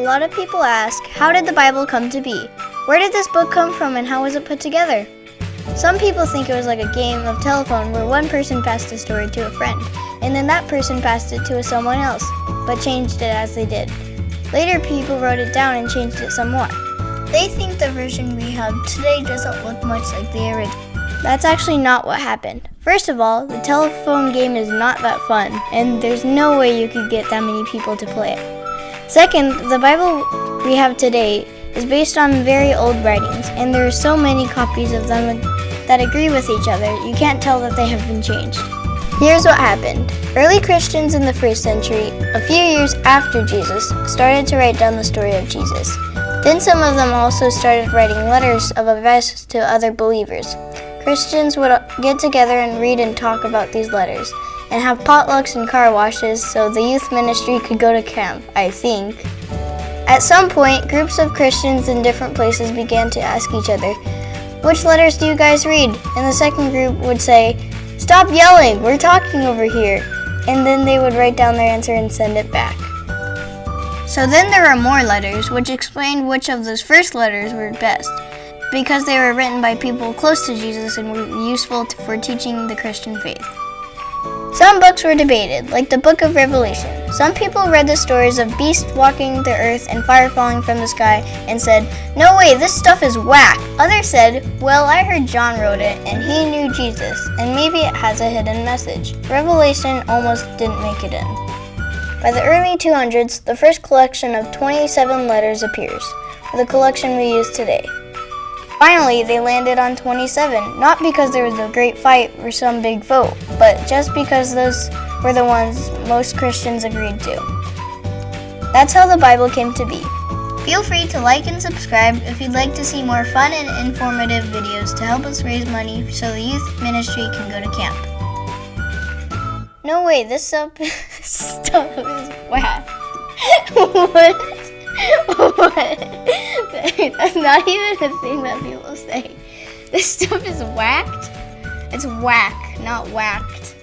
lot of people ask, how did the Bible come to be? Where did this book come from and how was it put together? Some people think it was like a game of telephone where one person passed a story to a friend, and then that person passed it to someone else, but changed it as they did. Later people wrote it down and changed it some more. They think the version we have today doesn't look much like the original. That's actually not what happened. First of all, the telephone game is not that fun, and there's no way you could get that many people to play it. Second, the Bible we have today is based on very old writings, and there are so many copies of them that agree with each other, you can't tell that they have been changed. Here's what happened. Early Christians in the first century, a few years after Jesus, started to write down the story of Jesus. Then some of them also started writing letters of advice to other believers. Christians would get together and read and talk about these letters, and have potlucks and car washes so the youth ministry could go to camp, I think. At some point, groups of Christians in different places began to ask each other, "Which letters do you guys read?" And the second group would say, "Stop yelling, we're talking over here." And then they would write down their answer and send it back. So then there were more letters, which explained which of those first letters were best, because they were written by people close to Jesus and were useful for teaching the Christian faith. Some books were debated, like the book of Revelation. Some people read the stories of beasts walking the earth and fire falling from the sky and said, "No way, this stuff is whack." Others said, "Well, I heard John wrote it and he knew Jesus, and maybe it has a hidden message." Revelation almost didn't make it in. By the early 200s, the first collection of 27 letters appears, the collection we use today. Finally, they landed on 27, not because there was a great fight or some big vote, but just because those were the ones most Christians agreed to. That's how the Bible came to be. Feel free to like and subscribe if you'd like to see more fun and informative videos to help us raise money so the youth ministry can go to camp. No way, this stuff is whack. What? That's not even a thing that people say. This stuff is whacked? It's whack, not whacked.